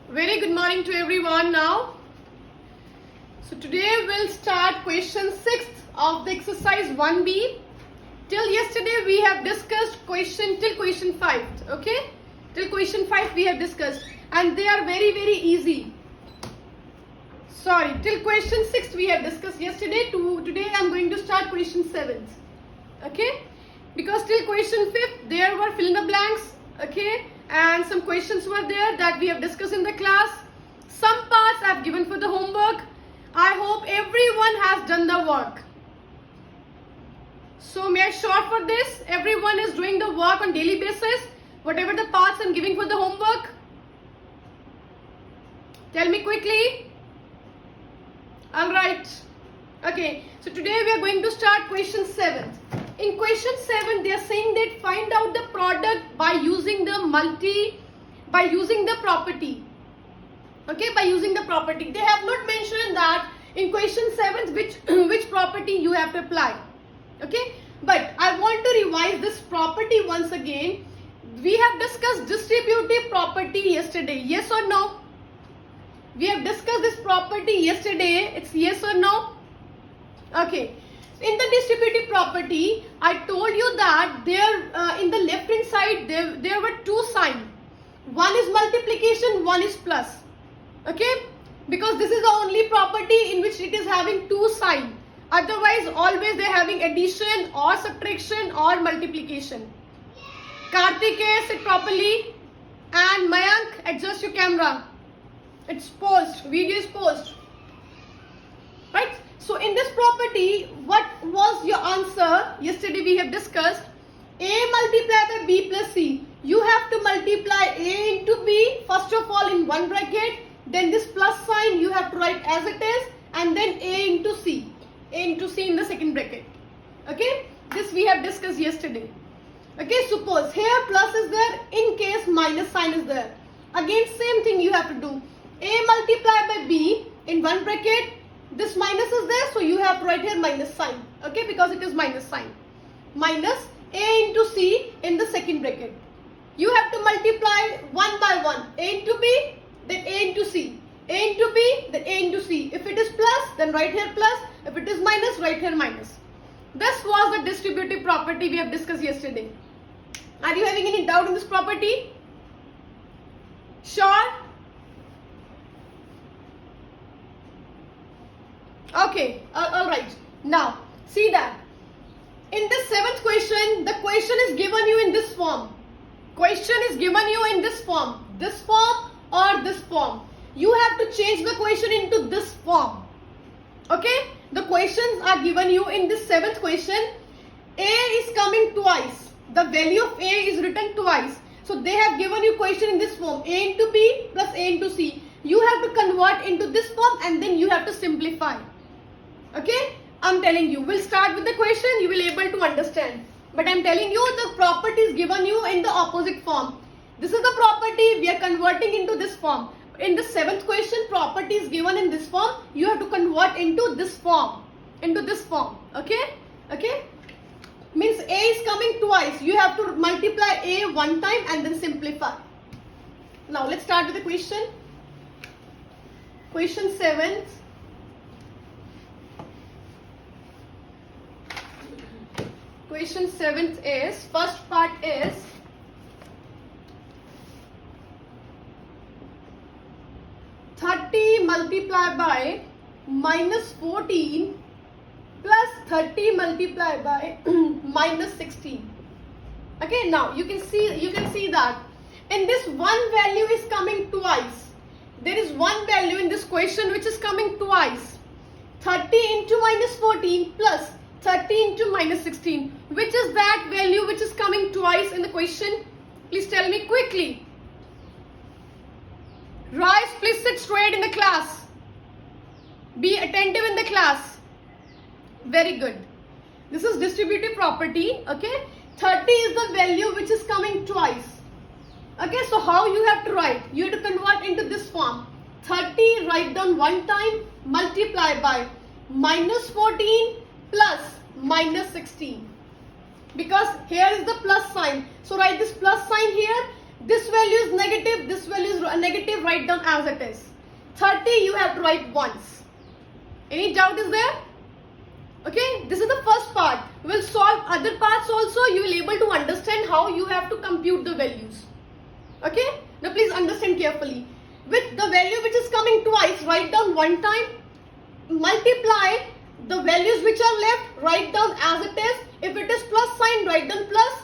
Very good morning to everyone now. So today we'll start question 6 of the exercise 1B. Till yesterday we have discussed till question 5. Okay? Till question 5 we have discussed and they are very easy. Sorry, till question 6 we have discussed yesterday. Today I am going to start question 7. Okay? Because till question 5th there were fill in the blanks. Okay? And some questions were there that we have discussed in the class. Some parts I have given for the homework. I hope everyone has done the work. So make sure for this, everyone is doing the work on daily basis. Whatever the parts I'm giving for the homework. Tell me quickly. Alright. Okay. So today we are going to start question 7. In question 7, they are saying that find out the product by using the property. Okay, by using the property. They have not mentioned that in question 7 which property you have to apply. Okay, but I want to revise this property once again. We have discussed distributive property yesterday. Yes or no? We have discussed this property yesterday. It's yes or no? Okay. In the distributive property, I told you that there in the left hand side there were two signs. One is multiplication, one is plus. Okay? Because this is the only property in which it is having two signs. Otherwise, always they are having addition or subtraction or multiplication. Kartikeya, sit properly. And Mayank, adjust your camera. It's paused. Video is paused. Right? So in this property, what was your answer? Yesterday we have discussed A multiplied by B plus C. You have to multiply A into B first of all in one bracket. Then this plus sign you have to write as it is. And then A into C. A into C in the second bracket. Okay. This we have discussed yesterday. Okay. Suppose here plus is there. In case minus sign is there. Again same thing you have to do. A multiplied by B in one bracket. This minus is there, so you have to write here minus sign. Okay, because it is minus sign. Minus A into C in the second bracket. You have to multiply one by one. A into B, then A into C. A into B, then A into C. If it is plus, then write here plus. If it is minus, write here minus. This was the distributive property we have discussed yesterday. Are you having any doubt in this property? Sure? Okay, alright. Now, see that. In this 7th question, the question is given you in this form. Question is given you in this form. This form or this form. You have to change the question into this form. Okay? The questions are given you in this 7th question. A is coming twice. The value of A is written twice. So they have given you question in this form. A into B plus A into C. You have to convert into this form and then you have to simplify. Okay, I'm telling you, we'll start with the question, you will able to understand. But I'm telling you the property is given you in the opposite form. This is the property, we are converting into this form. In the 7th question, property is given in this form, you have to convert into this form. Okay, okay. Means A is coming twice, you have to multiply A one time and then simplify. Now let's start with the question. Question 7. Question 7th is, first part is (30 multiplied by minus 14 plus 30 multiplied by minus 16). Okay, now you can see that in this one value is coming twice. There is one value in this question which is coming twice. 30 into minus 14 plus 30 into minus 16. Which is that value which is coming twice in the question? Please tell me quickly. Rise, please sit straight in the class. Be attentive in the class. Very good. This is distributive property. Okay. 30 is the value which is coming twice. Okay. So how you have to write? You have to convert into this form. 30 write down one time, multiply by minus 14 plus minus 16. Because here is the plus sign. So write this plus sign here This value is negative, this value is negative, write down as it is. 30 you have to write once. Any doubt is there? Okay, this is the first part. We'll solve other parts also. You will able to understand how you have to compute the values. Okay, now please understand carefully. With the value which is coming twice, write down one time. Multiply the values which are left, write down as it is. If it is plus sign, write down plus.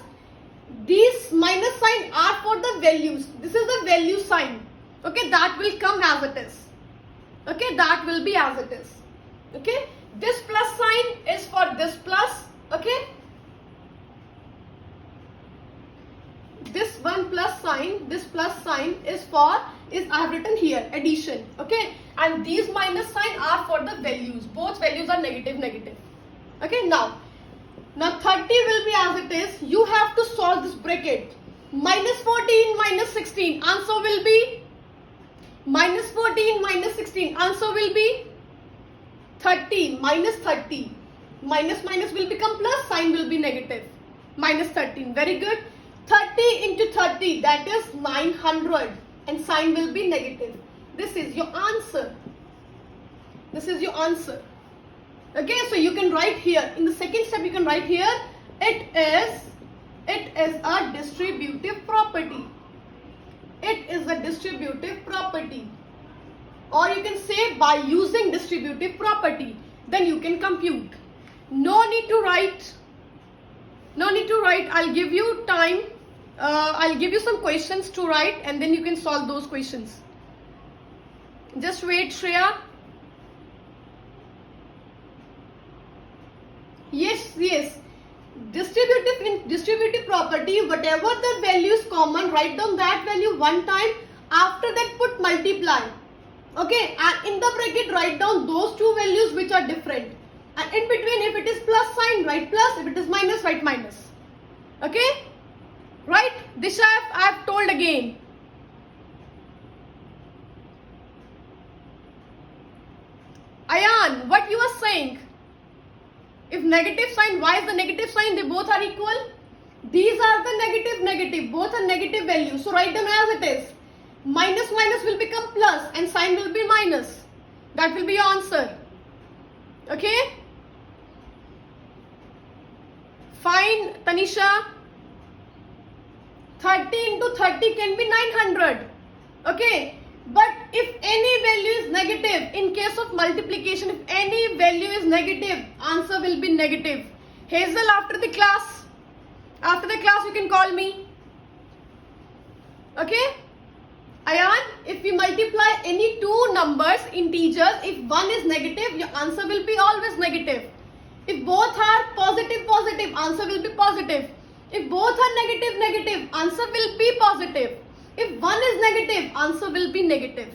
These minus sign are for the values. This is the value sign. Okay, that will come as it is. Okay, that will be as it is. Okay, this plus sign is for this plus. Okay, this one plus sign, this plus sign is for, I have written here addition. Okay, and these minus sign are for the values. Both values are negative, negative. Okay, now 30 will be as it is. You have to solve this bracket. Minus 14 minus 16. Answer will be minus 14 minus 16. Answer will be 30 minus 30. Minus minus will become plus. Sign will be negative. Minus 13. Very good. 30 into 30. That is 900. And sign will be negative. This is your answer. This is your answer. Okay, so you can write here. In the second step, you can write here. It is a distributive property. It is a distributive property. Or you can say by using distributive property, then you can compute. No need to write. No need to write. I'll give you time. I'll give you some questions to write and then you can solve those questions. Just wait, Shreya. Yes. Distributive property, whatever the value is common, write down that value one time. After that, put multiply. Okay, and in the bracket, write down those two values which are different. And in between, if it is plus sign, write plus. If it is minus, write minus. Okay? Right? This I have told again. Ayan, what you are saying? If negative sign, why is the negative sign? They both are equal. These are the negative. Both are negative values. So write them as it is. Minus minus will become plus and sign will be minus. That will be your answer. Okay? Fine, Tanisha. 30 into 30 can be 900. Okay? But if any value is negative, in case of multiplication, if any value is negative, answer will be negative. Hazel, after the class you can call me. Okay? Ayan, if we multiply any two numbers, integers, if one is negative, your answer will be always negative. If both are positive, answer will be positive. If both are negative, answer will be positive. If one is negative, answer will be negative.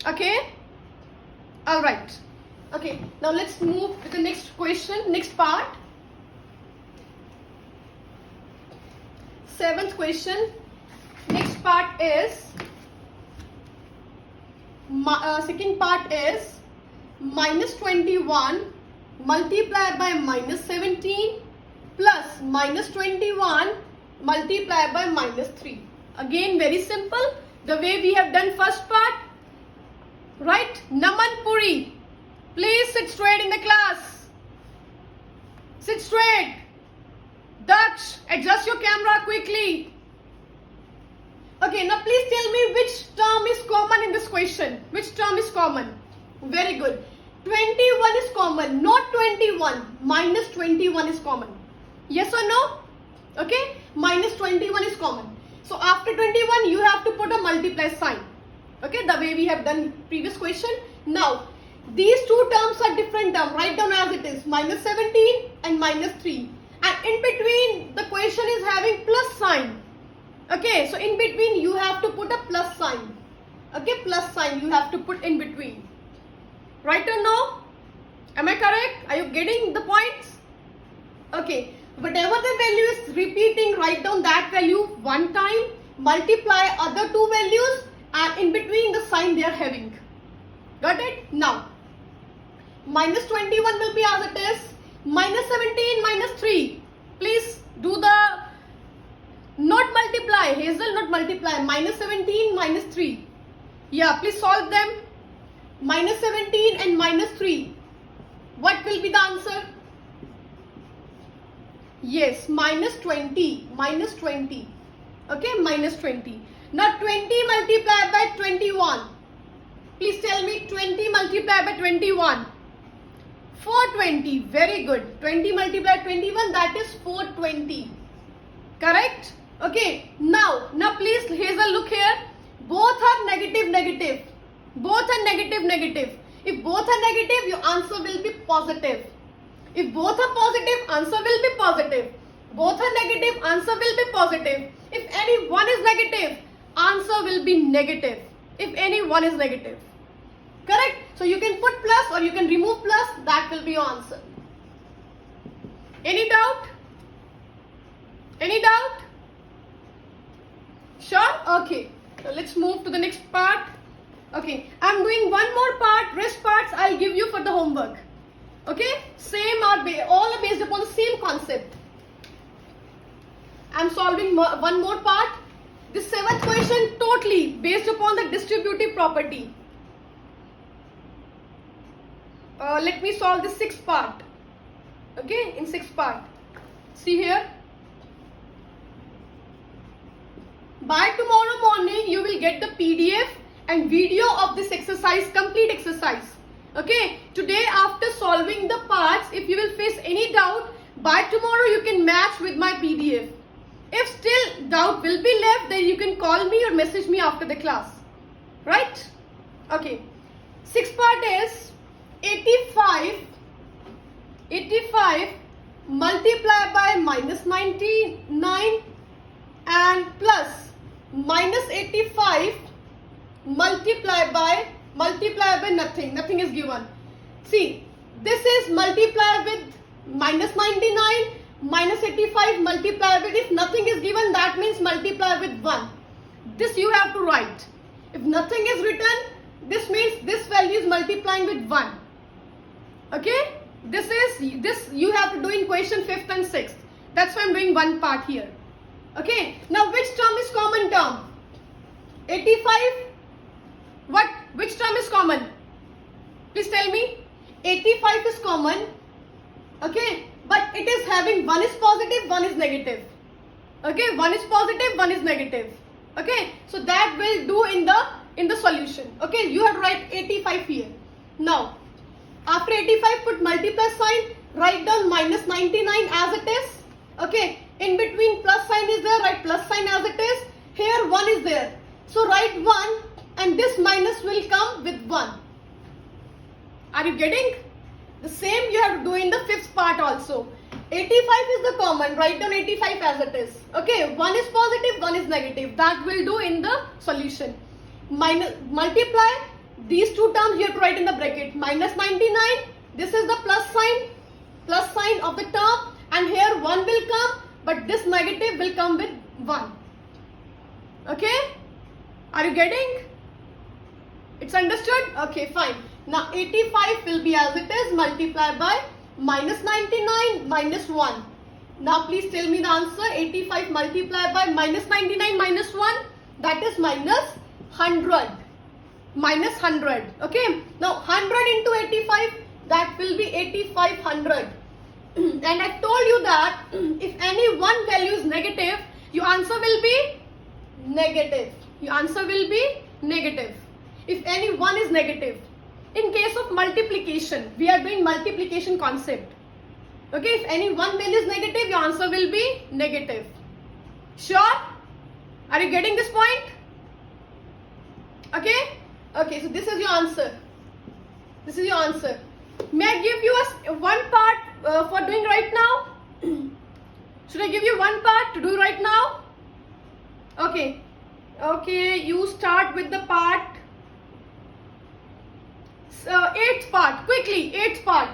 Okay? Alright. Okay, now let's move to the next question, next part. 7th question. Next part is, second part is minus 21 multiplied by minus 17 plus minus 21 multiplied by minus 3. Again, very simple. The way we have done first part. Right? Naman Puri, please sit straight in the class. Sit straight. Daksh, adjust your camera quickly. Okay, now please tell me which term is common in this question. Which term is common? Very good. 21 is common, not 21. Minus 21 is common. Yes or no? Okay, minus 21 is common. So after 21, you have to put a multiply sign. Okay, the way we have done previous question. Now, these two terms are different terms. Write down as it is. Minus 17 and minus 3. And in between, the question is having plus sign. Okay, so in between, you have to put a plus sign. Okay, plus sign you have to put in between. Right or no? Am I correct? Are you getting the points? Okay. Whatever the value is repeating, write down that value one time, multiply other two values and in between the sign they are having. Got it? Now, minus 21 will be as it is, minus 17, minus 3. Please do the Not multiply, Hazel, not multiply. Minus 17, minus 3. Yeah, please solve them. Minus 17 and minus 3. What will be the answer? Yes, minus 20. Minus 20. Okay, minus 20. Now 20 multiplied by 21. Please tell me 20 multiplied by 21. 420. Very good. 20 multiplied by 21, that is 420. Correct? Okay. Now please Hazel, look here. Both are negative, negative. Both are negative, negative. If both are negative, your answer will be positive. If both are positive, answer will be positive. Both are negative, answer will be positive. If any one is negative, answer will be negative. If any one is negative. Correct? So you can put plus or you can remove plus. That will be your answer. Any doubt? Any doubt? Sure? Okay. So let's move to the next part. Okay. I'm doing one more part. Rest parts I'll give you for the homework. Okay? Same or all are based upon the same concept. I'm solving one more part. The seventh question totally based upon the distributive property. Let me solve the sixth part. Okay, in sixth part. See here. By tomorrow morning, you will get the PDF and video of this exercise, complete exercise. Okay, today after solving the parts, if you will face any doubt, by tomorrow you can match with my PDF. If still doubt will be left, then you can call me or message me after the class. Right? Okay. Sixth part is 85 multiplied by minus 99 and plus minus 85 multiplied by nothing is given. See, this is multiplied with minus 99, minus 85 multiplied with, if nothing is given, that means multiply with 1. This you have to write. If nothing is written, this means this value is multiplying with 1. Okay? This you have to do in question 5th and 6th. That's why I'm doing one part here. Okay? Now which term is common term? 85? What? Which term is common? Please tell me. 85 is common. Okay? But it is having one is positive, one is negative. Okay? One is positive, one is negative. Okay? So that will do in the solution. Okay? You have to write 85 here. Now, after 85, put multiply sign. Write down minus 99 as it is. Okay? In between plus sign is there. Write plus sign as it is. Here 1 is there. So write 1 and this minus will come with 1. Are you getting? The same you have to do in the 5th part also. 85 is the common. Write down 85 as it is. Okay, 1 is positive, 1 is negative. That will do in the solution. Multiply these two terms you have to write in the bracket. Minus 99, this is the plus sign of the term, and here 1 will come, but this negative will come with 1. Okay? Are you getting? It's understood? Okay, fine. Now 85 will be as it is, multiplied by minus 99 minus 1. Now please tell me the answer. 85 multiplied by minus 99 minus 1, that is minus 100. Minus 100. Okay. Now 100 into 85, that will be 8500. And I told you that if any one value is negative, your answer will be negative. Your answer will be negative. If any one is negative. In case of multiplication, we are doing multiplication concept. Okay, if any one value is negative, your answer will be negative. Sure? Are you getting this point? Okay? Okay, so this is your answer. This is your answer. May I give you one part for doing right now? Should I give you one part to do right now? Okay. Okay, you start with the part. 8th part. Quickly, 8th part.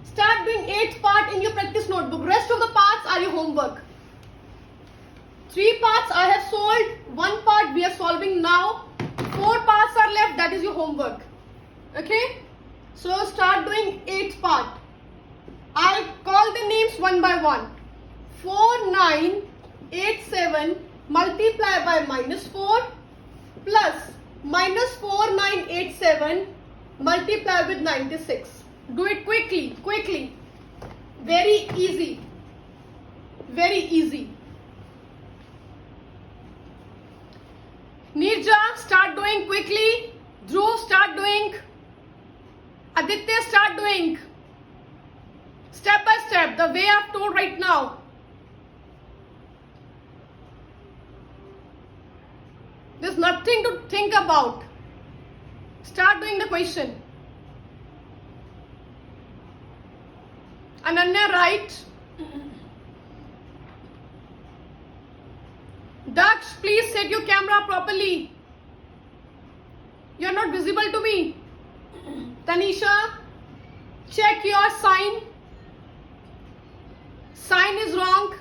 Start doing 8th part in your practice notebook. Rest of the parts are your homework. 3 parts I have solved. 1 part we are solving now. 4 parts are left. That is your homework. Okay? So start doing 8th part. I'll call the names one by one. 4, 9, 4987 multiply by -4 plus -4987 multiply with 96. Do it quickly, quickly. Very easy. Very easy. Nirja, start doing quickly. Dhruv, start doing. Aditya, start doing. Step by step, the way I've told right now. There's nothing to think about. Start doing the question. Ananya, right? Daksh, please set your camera properly. You're not visible to me. Tanisha, check your sign. Sign is wrong.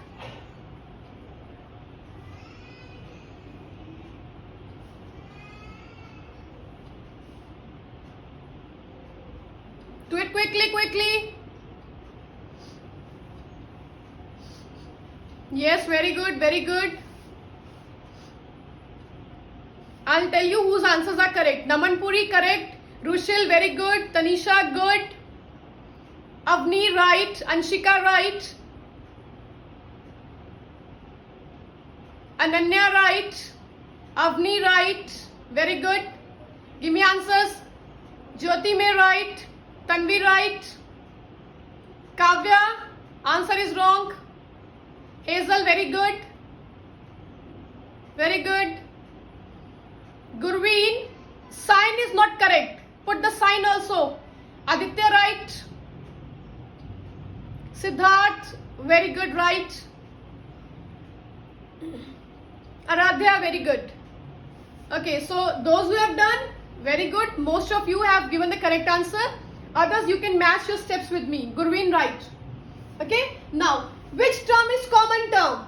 Do it quickly, quickly. Yes, very good, very good. I'll tell you whose answers are correct. Namanpuri, correct. Rushil, very good. Tanisha, good. Avni, right. Anshika, right. Ananya, right. Avni, right. Very good. Give me answers. Jyoti, may right. Tanvi, right. Kavya, answer is wrong. Hazel, very good. Very good. Gurveen, sign is not correct. Put the sign also. Aditya, right. Siddharth, very good, right. Aradhya, very good. Okay, so those who have done, very good. Most of you have given the correct answer. Others, you can match your steps with me. Gurveen, right. Okay, now, which term is common term?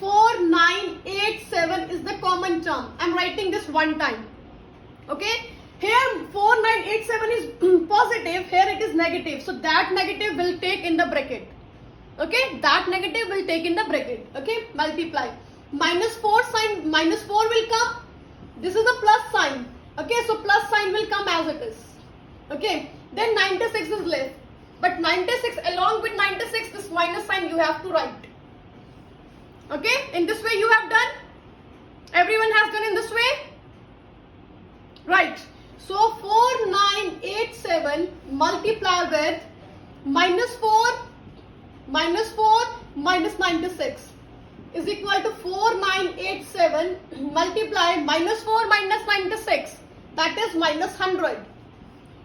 4987 is the common term. I'm writing this one time. Okay, here 4987 is positive, here it is negative. So that negative will take in the bracket. Okay, that negative will take in the bracket. Okay, multiply. -4 sign, -4 will come. This is a plus sign. Okay, so plus sign will come as it is. Okay, then 96 is left. But 96, along with 96, this minus sign you have to write. Okay, in this way you have done. Everyone has done in this way. Right. So 4987 multiply with -4 minus 96 is equal to 4987 multiply -4 minus 96, that is -100.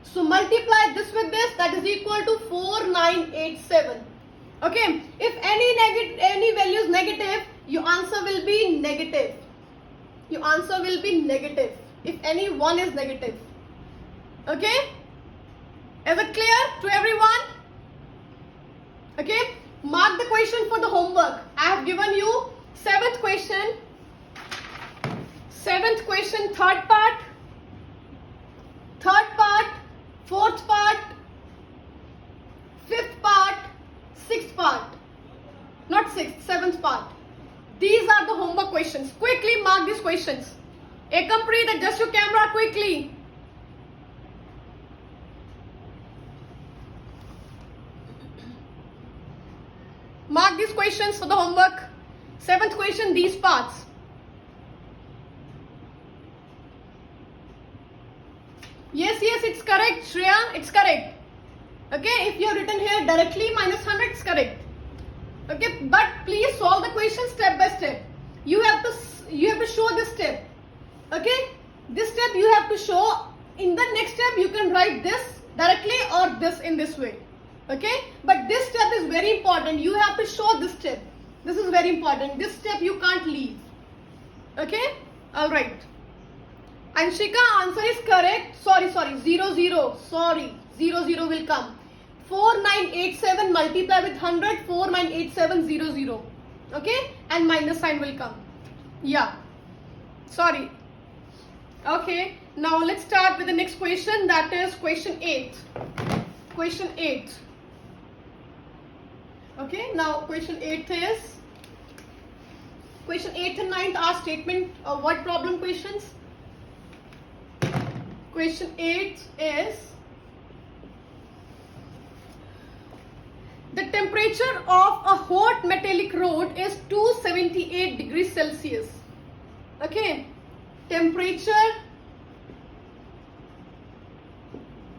So multiply this with this, that is equal to 4987. Okay, if any value is negative, your answer will be negative. Your answer will be negative if any one is negative. Okay, is it clear to everyone? Okay, mark the question for the homework. I have given you 7th question, 7th question, third part, 4th part, 5th part, 6th part, not 6th, 7th part. These are the homework questions. Quickly mark these questions. Akampreet, adjust your camera quickly. Mark these questions for the homework. 7th question, these parts. Yes, it's correct, Shreya, it's correct. Okay, if you have written here directly -100, it's correct. Okay, but please solve the question step by step. You have to show this step. Okay, this step you have to show. In the next step, you can write this directly or this in this way. Okay, but this step is very important. You have to show this step. This is very important. This step you can't leave. Okay, all right. Anshika, answer is correct. Sorry, 00. Sorry, 00 will come. 4987 multiply with 100, 498700. Okay, and minus sign will come. Yeah, sorry. Okay, now let's start with the next question, that is question 8. Question 8. Okay, now question 8 is question 8th and 9th are statement word problem questions. Question 8 is the temperature of a hot metallic rod is 278 degrees Celsius. Okay, temperature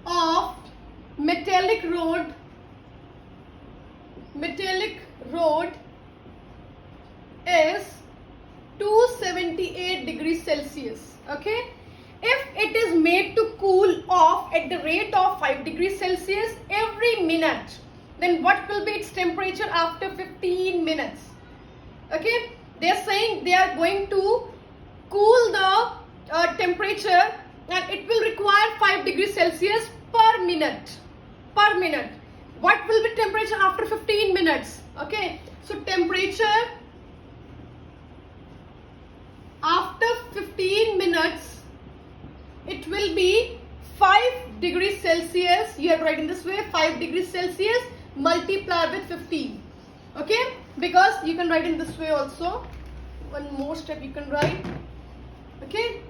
of metallic rod is 278 degrees Celsius. Okay, if it is made to cool off at the rate of 5 degrees Celsius every minute, then what will be its temperature after 15 minutes? Okay, they are saying they are going to cool the temperature, and it will require 5 degrees Celsius per minute. What will be temperature after 15 minutes? Okay, so temperature after 15 minutes, it will be 5 degrees Celsius. You are writing this way, 5 degrees Celsius multiplied with 15. Okay, because you can write in this way also. One more step you can write. Okay,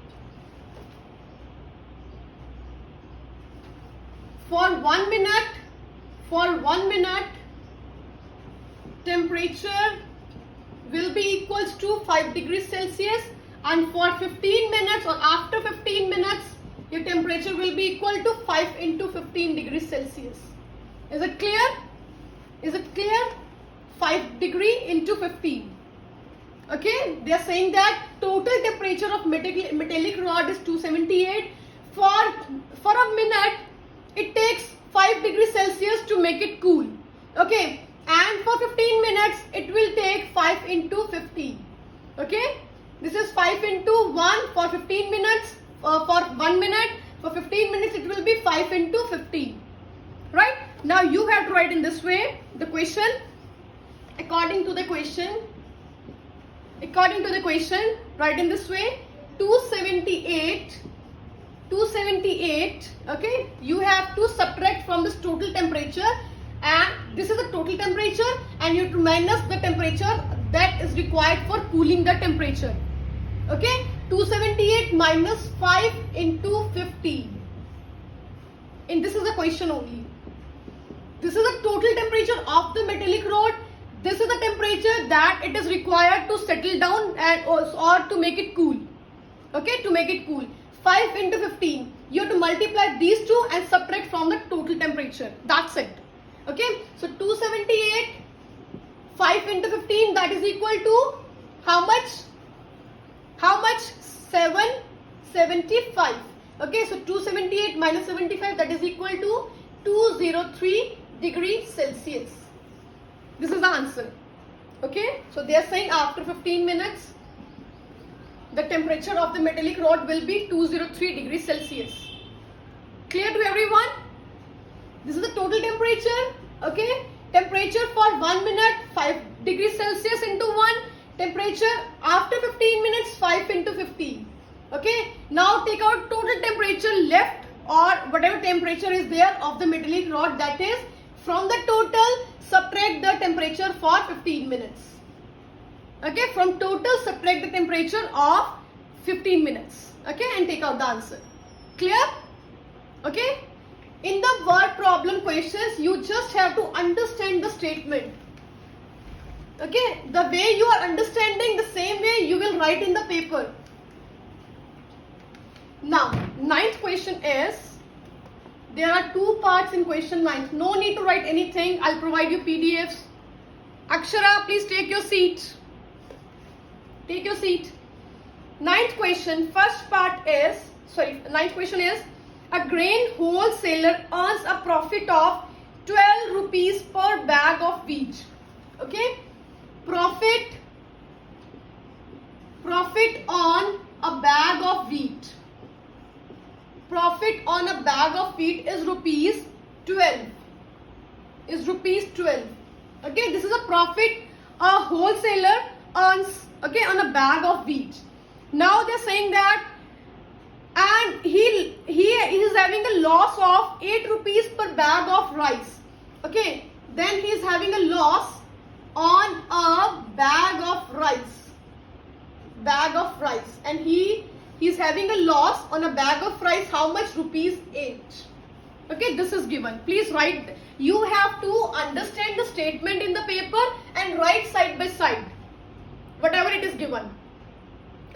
for 1 minute temperature will be equals to 5 degrees Celsius, and for 15 minutes or after 15 minutes your temperature will be equal to 5 into 15 degrees Celsius. Is it clear? 5 degree into 15. Okay, they are saying that total temperature of metallic rod is 278. For a minute it takes 5 degrees Celsius to make it cool. Okay, and for 15 minutes it will take 5 into 15. Okay, this is 5 into 1 for 15 minutes. For 1 minute, for 15 minutes it will be 5 into 15. Right, now you have to write in this way the question. According to the question, write in this way, 278. Okay, you have to subtract from this total temperature, and this is the total temperature, and you have to minus the temperature that is required for cooling the temperature. Okay, 278 minus 5 into 15. And this is the question only. This is the total temperature of the metallic rod. This is the temperature that it is required to settle down and or to make it cool. Okay, to make it cool. 5 into 15. You have to multiply these two and subtract from the total temperature. That's it. Okay, so 278, 5 into 15, that is equal to how much? 775. Okay, so 278 minus 75, that is equal to 203 degrees Celsius. This is the answer. Okay, so they are saying after 15 minutes the temperature of the metallic rod will be 203 degrees Celsius. Clear to everyone? This is the total temperature. Okay, temperature for 1 minute 5 degrees Celsius into 1. Temperature after 15 minutes 5 into 15. Okay, now take out total temperature left, or whatever temperature is there of the metallic rod, that is from the total subtract the temperature for 15 minutes. Okay, from total subtract the temperature of 15 minutes. Okay, and take out the answer. Clear? Okay, in the word problem questions you just have to understand the statement. Okay, the way you are understanding, the same way you will write in the paper. Now, 9th question is, there are 2 parts in question 9. No need to write anything. I'll provide you PDFs. Akshara, please take your seat. Take your seat. 9th question, ninth question is, a grain wholesaler earns a profit of 12 rupees per bag of wheat. Okay, profit on a bag of wheat. Profit on a bag of wheat is rupees 12. Okay, this is a profit a wholesaler earns, okay, on a bag of wheat. Now they are saying that, and he is having a loss of 8 rupees per bag of rice. Okay, then he is having a loss on a bag of rice. bag of rice, and he's having a loss on a bag of rice. How much? Rupees 8. Okay, this is given. Please write. You have to understand the statement in the paper and write side by side whatever it is given.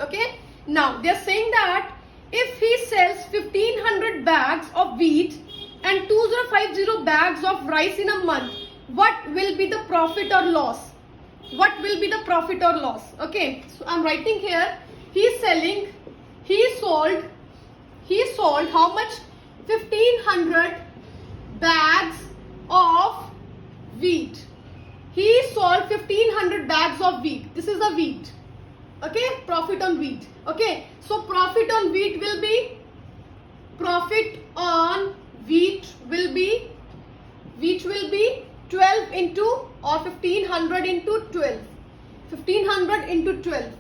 Okay, now they are saying that if he sells 1500 bags of wheat and 2050 bags of rice in a month, what will be the profit or loss? What will be the profit or loss? Okay, so I'm writing here, he sold how much? 1500 bags of wheat. He sold 1500 bags of wheat. This is the wheat. Okay, profit on wheat. Okay, so profit on wheat will be 12 into or 1500 into 12. 1500 into 12.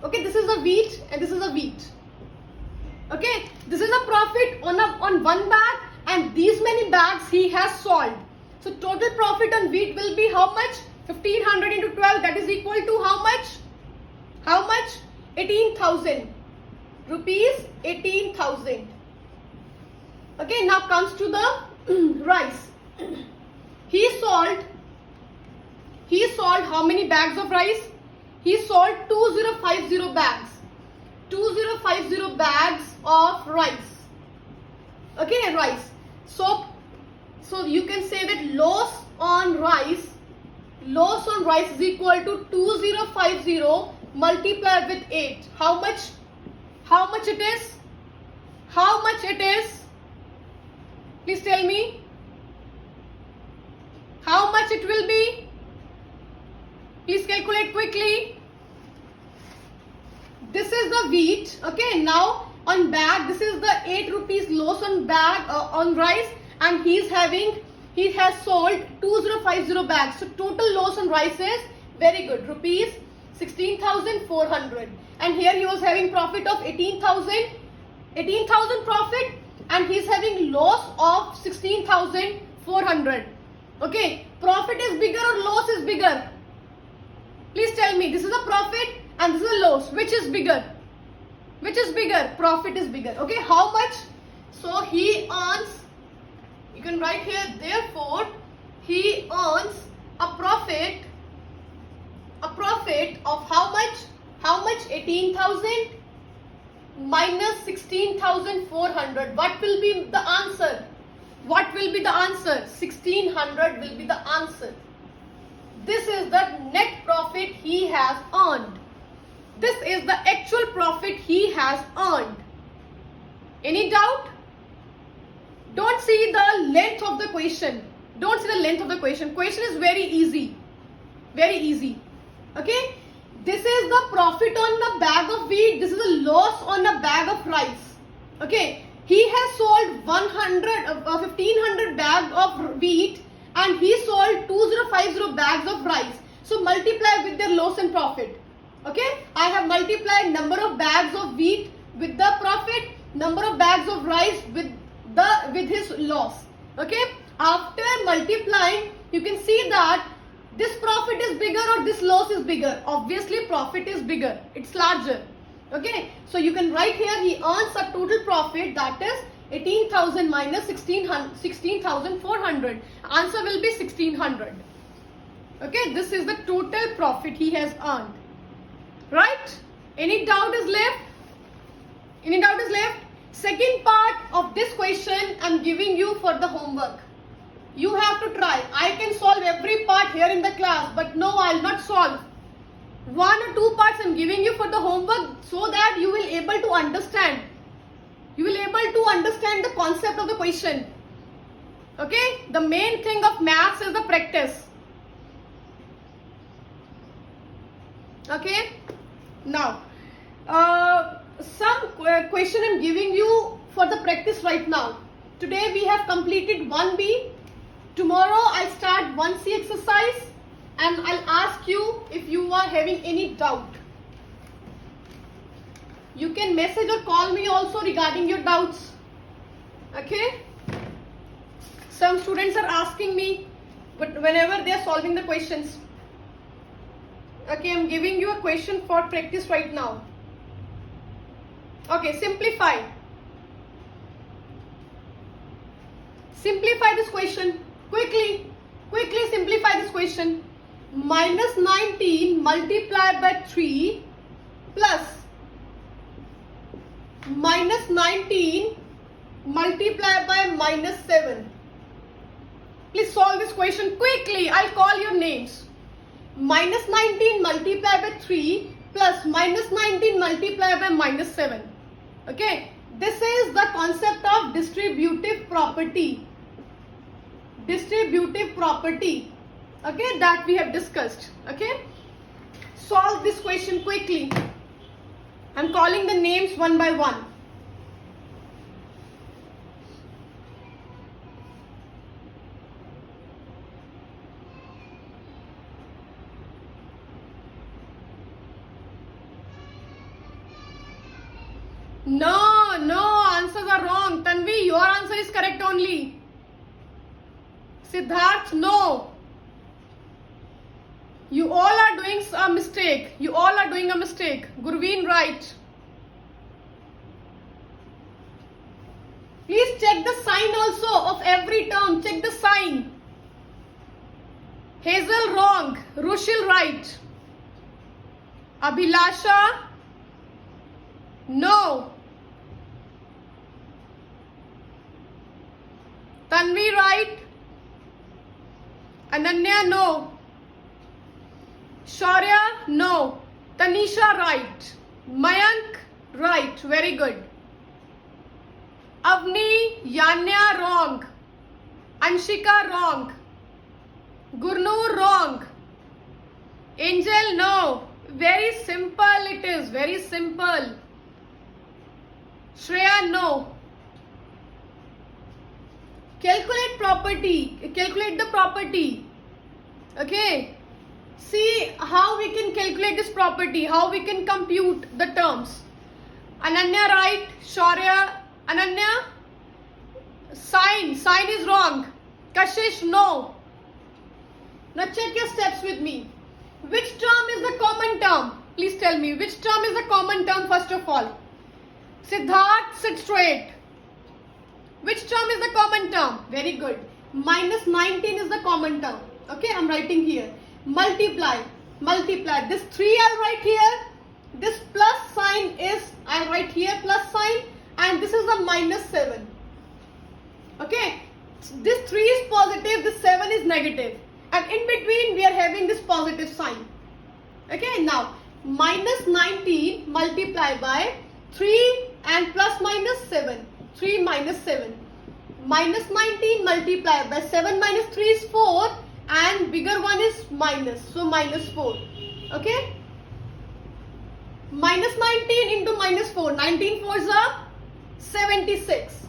Okay, this is a wheat and this is a wheat. Okay, this is a profit on one bag, and these many bags he has sold. So total profit on wheat will be how much? 1500 into 12, that is equal to how much? How much? 18,000 rupees. 18,000. Okay, now comes to the rice. He sold how many bags of rice? He sold 2050 bags. 2050 bags of rice. Okay, rice. So you can say that loss on rice is equal to 2050 multiplied with 8. How much? How much it is? How much it is? Please tell me. How much it will be? Please calculate quickly. This is the wheat. Okay, now on bag, this is the 8 rupees loss on bag on rice, and he has sold 2050 bags. So total loss on rice is very good, rupees 16,400. And here he was having profit of 18,000 profit, and he is having loss of 16,400. Okay, profit is bigger or loss is bigger? Please tell me. This is a profit and this is a loss. Which is bigger? Which is bigger? Profit is bigger. Okay, how much? So he earns, you can write here, therefore he earns a profit of how much? How much? 18,000 minus 16,400. What will be the answer? What will be the answer? 1600 will be the answer. This is the net profit he has earned. This is the actual profit he has earned. Any doubt? Don't see the length of the question. Don't see the length of the question. Question is very easy. Very easy. Okay? This is the profit on the bag of wheat. This is a loss on a bag of rice. Okay? He has sold 1500 bags of wheat, and he sold 2050 bags of rice. So multiply with their loss and profit. Okay? I have multiplied number of bags of wheat with the profit, number of bags of rice with his loss. Okay? After multiplying, you can see that this profit is bigger or this loss is bigger. Obviously profit is bigger. It's larger. Okay? So you can write here, he earns a total profit, that is 18,000 minus 16,400. Answer will be 1600. Okay? This is the total profit he has earned. Right? Any doubt is left? Any doubt is left? Second part of this question I'm giving you for the homework. You have to try. I can solve every part here in the class, but no, I'll not solve. 1 or 2 parts I'm giving you for the homework so that you will able to understand. You will able to understand the concept of the question. Okay? The main thing of maths is the practice. Okay? Now, some question I'm giving you for the practice right now. Today we have completed 1B. Tomorrow I'll start 1C exercise, and I'll ask you if you are having any doubt. You can message or call me also regarding your doubts. Okay? Some students are asking me, but whenever they are solving the questions. Okay, I'm giving you a question for practice right now. Okay, simplify. Simplify this question. Quickly simplify this question. Minus 19 multiplied by 3 plus minus 19 multiplied by minus 7. Please solve this question quickly. I'll call your names. Minus 19 multiplied by 3 plus minus 19 multiplied by minus 7. Okay. This is the concept of distributive property. Distributive property. Okay. That we have discussed. Okay. Solve this question quickly. I'm calling the names one by one. No, answers are wrong. Tanvi, your answer is correct only. Siddharth, no. You all are doing a mistake. You all are doing a mistake. Gurveen, right. Please check the sign also of every term. Check the sign. Hazel, wrong. Rushil, right. Abhilasha, no. Tanvi, right. Ananya, no. Shaurya, no. Tanisha, right. Mayank, right. Very good. Avni, Yanya, wrong. Anshika, wrong. Gurnur, wrong. Angel, no. Very simple it is. Very simple. Shreya, no. Calculate property. Calculate the property. Okay. See how we can calculate this property. How we can compute the terms. Ananya, right. Shaurya. Ananya. Sign is wrong. Kashish, no. Now check your steps with me. Which term is the common term? Please tell me. Which term is the common term first of all? Siddharth, sit straight. Which term is the common term? Very good. Minus 19 is the common term. Okay, I'm writing here. Multiply. This 3 I'll write here. This plus sign is, I'll write here plus sign. And this is the minus 7. Okay. This 3 is positive. This 7 is negative. And in between we are having this positive sign. Okay. Now, minus 19 multiplied by 3 and plus minus 7. 3 minus 7. Minus 19 multiplied by 7 minus 3 is 4 and bigger one is minus. So minus 4. Okay. Minus 19 into minus 4. 19 4s are 76.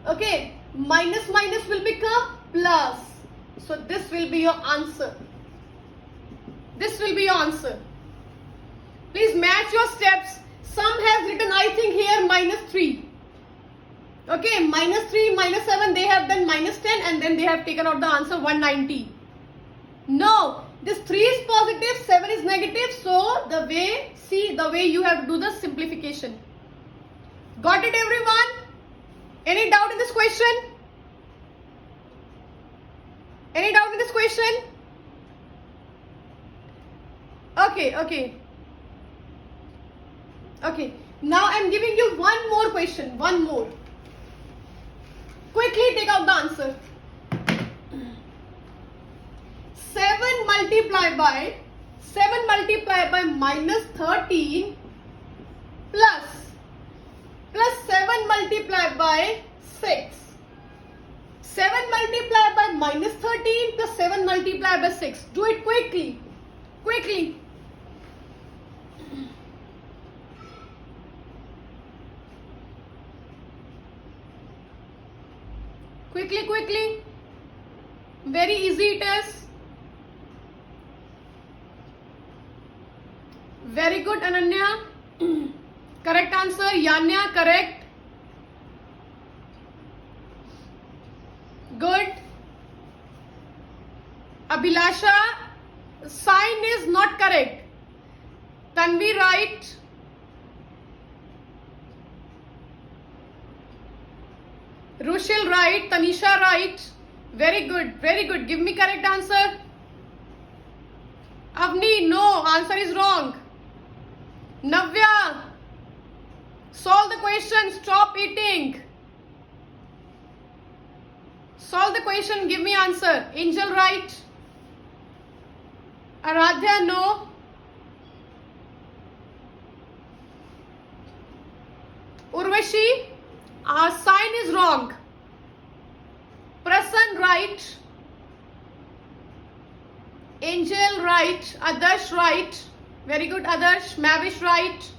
Okay. Minus will become plus. So this will be your answer. This will be your answer. Please match your steps. Some has written, I think here minus 3. Okay, minus 3, minus 7, they have done minus 10 and then they have taken out the answer 190. No, this 3 is positive, 7 is negative. So the way you have to do the simplification. Got it everyone? Any doubt in this question? Any doubt in this question? Okay. Now I'm giving you one more question. One more. Quickly take out the answer. 7 multiplied by minus 13 plus 7 multiplied by 6. 7 multiplied by minus 13 plus 7 multiplied by 6. Do it quickly. Quickly. Quickly. Very easy it is. Very good, Ananya. Correct answer. Yanya, correct. Good. Abhilasha, sign is not correct. Tanvi right. Rushil right. Tanisha right. Very good. Very good. Give me correct answer. Avni, no. Answer is wrong. Navya, solve the question. Stop eating. Solve the question. Give me answer. Angel right. Aradhya, no. Urvashi, our sign is wrong. Prasan right. Angel right. Adarsh right. Very good, Adarsh. Mavish right.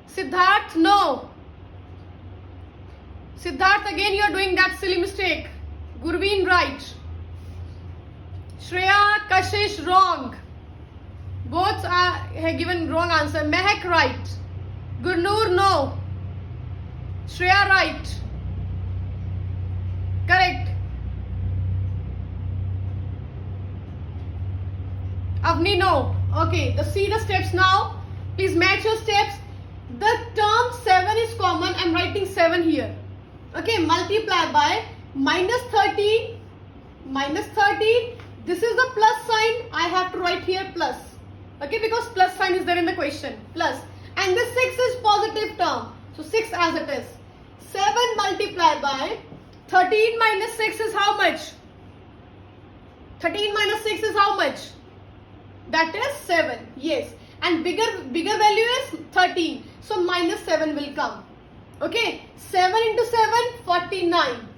Siddharth, no. Siddharth, again you are doing that silly mistake. Gurveen right. Shreya, Kashish wrong. Both have given wrong answer. Mehak right. Gurnur, no. Shreya right. Correct. Avni, no. Okay, see the steps now. Please match your steps. The term 7 is common. I'm writing 7 here. Okay, multiply by minus 13. Minus 13. This is the plus sign. I have to write here plus. Okay, because plus sign is there in the question. Plus. And this 6 is positive term. So 6 as it is. 7 multiplied by 13 minus 6 is how much? 13 minus 6 is how much? That is 7. Yes. And bigger value is 13. So minus 7 will come. Okay. 7 into 7, 49.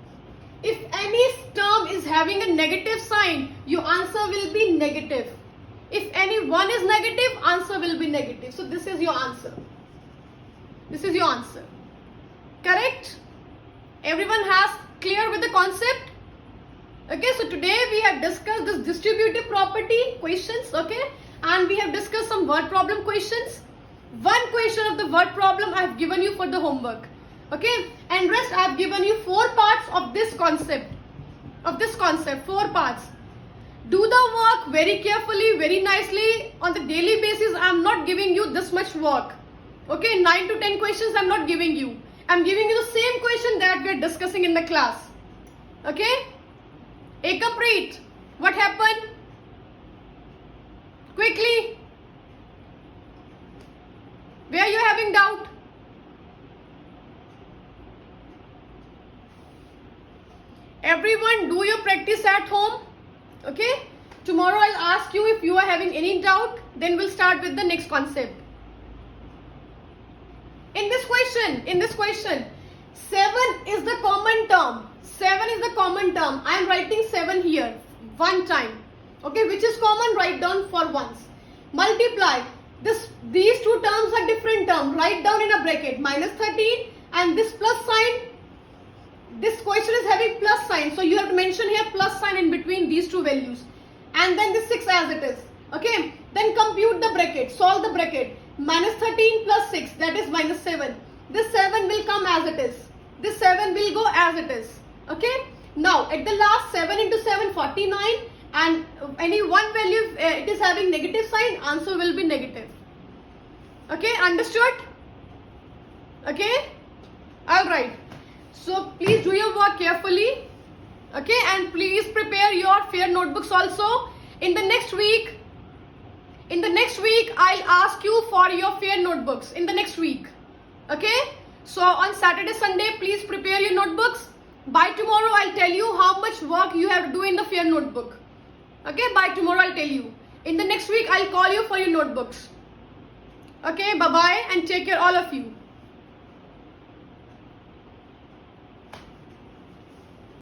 If any term is having a negative sign, your answer will be negative. If any one is negative, answer will be negative. So this is your answer. This is your answer. Correct? Everyone has clear with the concept? Okay, so today we have discussed this distributive property questions, okay? And we have discussed some word problem questions. One question of the word problem I have given you for the homework. Okay? And rest I have given you 4 parts of this concept. 4 parts. Do the work very carefully, very nicely. On the daily basis, I am not giving you this much work. Okay, 9 to 10 questions I am not giving you. I am giving you the same question that we are discussing in the class. Okay? Ekapreet, what happened? Quickly. Where are you having doubt? Everyone do your practice at home. Okay? Tomorrow I'll ask you if you are having any doubt. Then we'll start with the next concept. In this question, 7 is the common term. 7 is the common term. I am writing 7 here. One time. Okay, which is common? Write down for once. Multiply. These two terms are different terms. Write down in a bracket. Minus 13 and this plus sign. This question is having plus sign. So you have to mention here plus sign in between these two values. And then this 6 as it is. Okay. Then compute the bracket. Solve the bracket. Minus 13 plus 6. That is minus 7. This 7 will come as it is. This 7 will go as it is. Okay. Now at the last 7 into 7 49. And any one value it is having negative sign. Answer will be negative. Okay. Understood? Okay. Alright. So please do your work carefully. Okay. And please prepare your fair notebooks also. In the next week, I'll ask you for your fair notebooks. In the next week. Okay. So on Saturday, Sunday, please prepare your notebooks. By tomorrow, I'll tell you how much work you have to do in the fair notebook. Okay. By tomorrow, I'll tell you. In the next week, I'll call you for your notebooks. Okay. Bye-bye and take care all of you.